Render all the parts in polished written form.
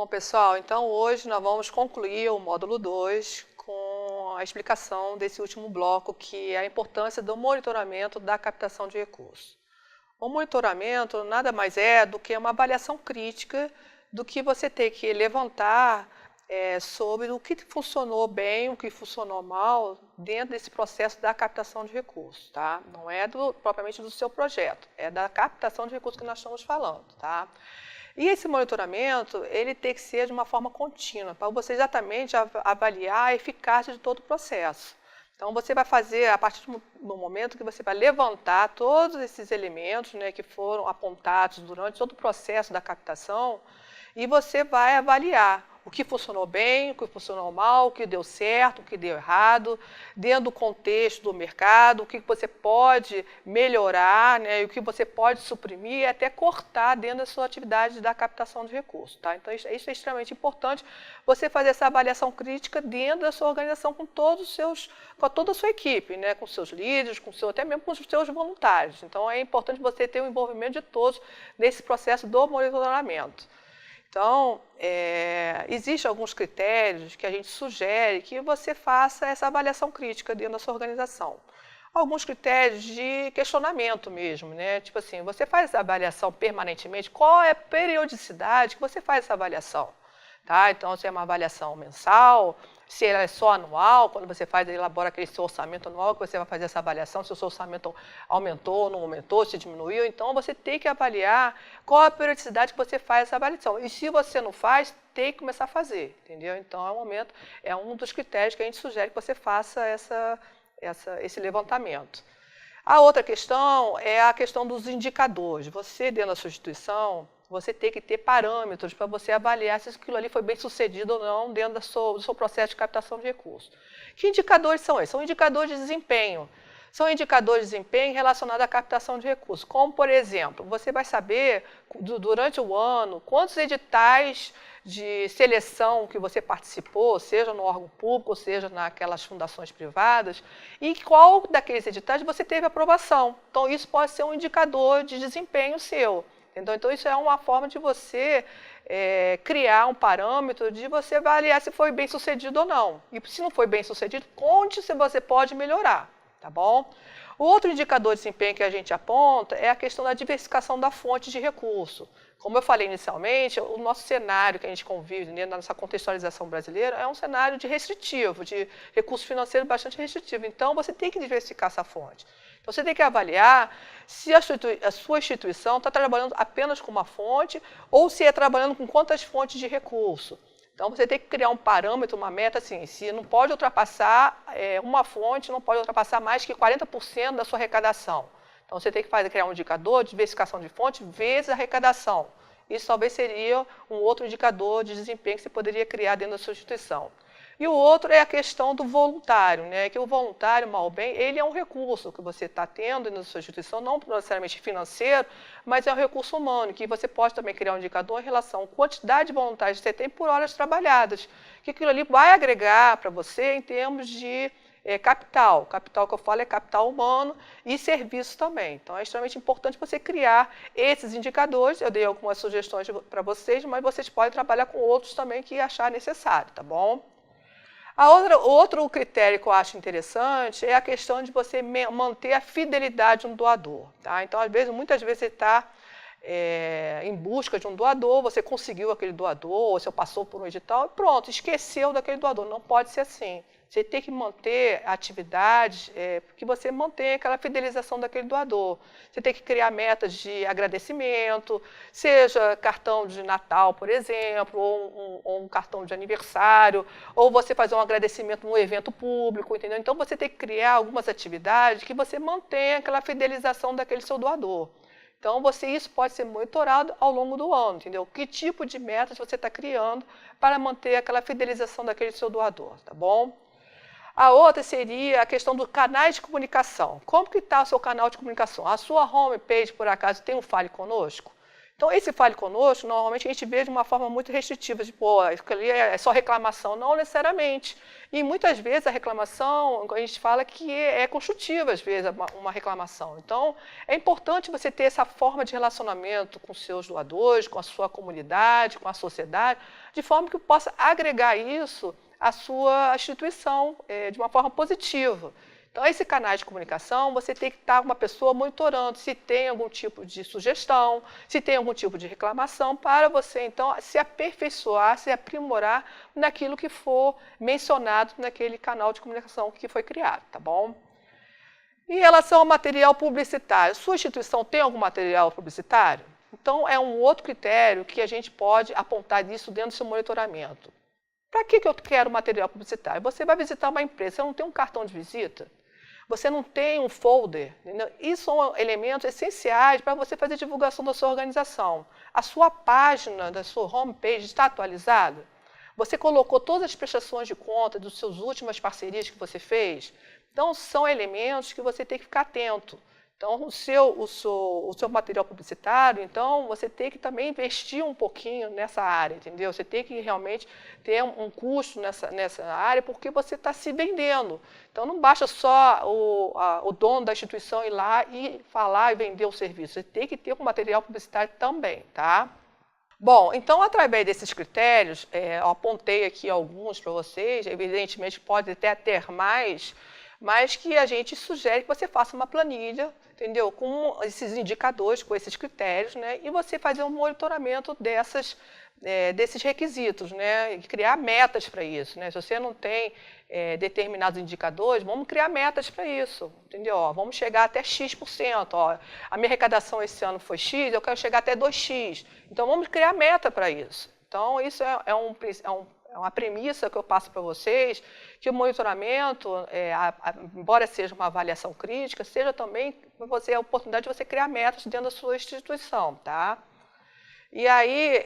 Bom, pessoal, então hoje nós vamos concluir o módulo 2 com a explicação desse último bloco, que é a importância do monitoramento da captação de recursos. O monitoramento nada mais é do que uma avaliação crítica do que você tem que levantar sobre o que funcionou bem, o que funcionou mal dentro desse processo da captação de recursos, tá? Não é propriamente do seu projeto, é da captação de recursos que nós estamos falando, tá? E esse monitoramento, ele tem que ser de uma forma contínua, para você exatamente avaliar a eficácia de todo o processo. Então, você vai fazer, a partir do momento que você vai levantar todos esses elementos, né, que foram apontados durante todo o processo da captação, e você vai avaliar o que funcionou bem, o que funcionou mal, o que deu certo, o que deu errado, dentro do contexto do mercado, o que você pode melhorar, né, e o que você pode suprimir e até cortar dentro da sua atividade da captação de recursos. Tá? Então, isso é extremamente importante, você fazer essa avaliação crítica dentro da sua organização com toda a sua equipe, né, com seus líderes, até mesmo com os seus voluntários. Então, é importante você ter o envolvimento de todos nesse processo do monitoramento. Então, existem alguns critérios que a gente sugere que você faça essa avaliação crítica dentro da sua organização. Alguns critérios de questionamento mesmo, né? Tipo assim, você faz essa avaliação permanentemente, qual é a periodicidade que você faz essa avaliação? Tá? Então, se é uma avaliação mensal, se ela é só anual, quando você elabora aquele seu orçamento anual, que você vai fazer essa avaliação, se o seu orçamento aumentou, não aumentou, se diminuiu, então você tem que avaliar qual a periodicidade que você faz essa avaliação. E se você não faz, tem que começar a fazer, entendeu? Então, é um dos critérios que a gente sugere que você faça esse levantamento. A outra questão é a questão dos indicadores. Você, dentro da sua instituição, você tem que ter parâmetros para você avaliar se aquilo ali foi bem sucedido ou não dentro do seu processo de captação de recursos. Que indicadores são esses? São indicadores de desempenho. São indicadores de desempenho relacionados à captação de recursos. Como, por exemplo, você vai saber, durante o ano, quantos editais de seleção que você participou, seja no órgão público, ou seja naquelas fundações privadas, e qual daqueles editais você teve aprovação. Então, isso pode ser um indicador de desempenho seu. Então, isso é uma forma de você criar um parâmetro de você avaliar se foi bem sucedido ou não. E se não foi bem sucedido, onde você pode melhorar, tá bom? O outro indicador de desempenho que a gente aponta é a questão da diversificação da fonte de recurso. Como eu falei inicialmente, o nosso cenário que a gente convive dentro da nossa contextualização brasileira é um cenário restritivo, de recurso financeiro bastante restritivo. Então, você tem que diversificar essa fonte. Então, você tem que avaliar se a sua instituição está trabalhando apenas com uma fonte ou se é trabalhando com quantas fontes de recurso. Então, você tem que criar um parâmetro, uma meta, assim, se não pode ultrapassar uma fonte, não pode ultrapassar mais que 40% da sua arrecadação. Então, você tem que criar um indicador de diversificação de fonte vezes a arrecadação. Isso talvez seria um outro indicador de desempenho que você poderia criar dentro da sua instituição. E o outro é a questão do voluntário, né? Que o voluntário, mal ou bem, ele é um recurso que você está tendo na sua instituição, não necessariamente financeiro, mas é um recurso humano, que você pode também criar um indicador em relação à quantidade de voluntários que você tem por horas trabalhadas, que aquilo ali vai agregar para você em termos de capital. Capital que eu falo é capital humano e serviço também. Então, é extremamente importante você criar esses indicadores. Eu dei algumas sugestões para vocês, mas vocês podem trabalhar com outros também que achar necessário, tá bom? Outro critério que eu acho interessante é a questão de você manter a fidelidade no doador. Tá? Então, muitas vezes você está em busca de um doador, você conseguiu aquele doador, ou você passou por um edital, e pronto, esqueceu daquele doador. Não pode ser assim. Você tem que manter atividades que você mantenha aquela fidelização daquele doador. Você tem que criar metas de agradecimento, seja cartão de Natal, por exemplo, ou um cartão de aniversário, ou você fazer um agradecimento num evento público, entendeu? Então, você tem que criar algumas atividades que você mantenha aquela fidelização daquele seu doador. Então, isso pode ser monitorado ao longo do ano, entendeu? Que tipo de metas você está criando para manter aquela fidelização daquele seu doador, tá bom? A outra seria a questão dos canais de comunicação. Como que está o seu canal de comunicação? A sua homepage, por acaso, tem um Fale Conosco? Então, esse Fale Conosco, normalmente a gente vê de uma forma muito restritiva, de, pô, isso ali é só reclamação. Não necessariamente. E muitas vezes a reclamação, a gente fala que é construtiva, às vezes, uma reclamação. Então, é importante você ter essa forma de relacionamento com seus doadores, com a sua comunidade, com a sociedade, de forma que possa agregar isso à sua instituição de uma forma positiva. Então, esse canal de comunicação, você tem que estar com uma pessoa monitorando se tem algum tipo de sugestão, se tem algum tipo de reclamação, para você, então, se aperfeiçoar, se aprimorar naquilo que for mencionado naquele canal de comunicação que foi criado, tá bom? Em relação ao material publicitário, sua instituição tem algum material publicitário? Então, é um outro critério que a gente pode apontar disso dentro do seu monitoramento. Para que eu quero material publicitário? Você vai visitar uma empresa, você não tem um cartão de visita? Você não tem um folder? Entendeu? Isso são elementos essenciais para você fazer divulgação da sua organização. A sua página, da sua homepage está atualizada? Você colocou todas as prestações de conta dos seus últimas parcerias que você fez? Então, são elementos que você tem que ficar atento. Então, o seu material publicitário, então, você tem que também investir um pouquinho nessa área, entendeu? Você tem que realmente ter um custo nessa área, porque você está se vendendo. Então, não basta só o dono da instituição ir lá e falar e vender o serviço. Você tem que ter um material publicitário também, tá? Bom, então, através desses critérios, eu apontei aqui alguns para vocês, evidentemente pode até ter mais, mas que a gente sugere que você faça uma planilha, entendeu? Com esses indicadores, com esses critérios, né? E você fazer um monitoramento desses requisitos, né? E criar metas para isso, né? Se você não tem determinados indicadores, vamos criar metas para isso, entendeu? Ó, vamos chegar até X%. Ó, a minha arrecadação esse ano foi X, eu quero chegar até 2X. Então, vamos criar meta para isso. Então, isso é uma premissa que eu passo para vocês, que o monitoramento, embora seja uma avaliação crítica, seja também para você a oportunidade de você criar metas dentro da sua instituição, tá? E aí,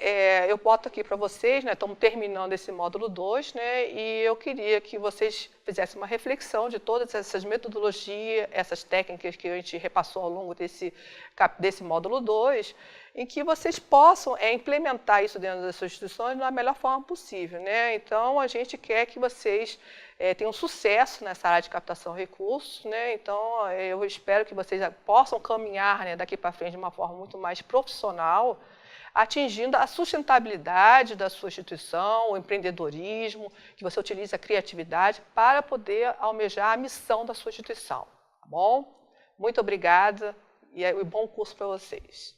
eu boto aqui para vocês, né, estamos terminando esse módulo 2, né, e eu queria que vocês fizessem uma reflexão de todas essas metodologias, essas técnicas que a gente repassou ao longo desse módulo 2, em que vocês possam implementar isso dentro das suas instituições da melhor forma possível, né? Então, a gente quer que vocês tenham sucesso nessa área de captação de recursos, né? Então, eu espero que vocês possam caminhar, né, daqui para frente de uma forma muito mais profissional, atingindo a sustentabilidade da sua instituição, o empreendedorismo, que você utilize a criatividade para poder almejar a missão da sua instituição, tá bom? Muito obrigada e bom curso para vocês.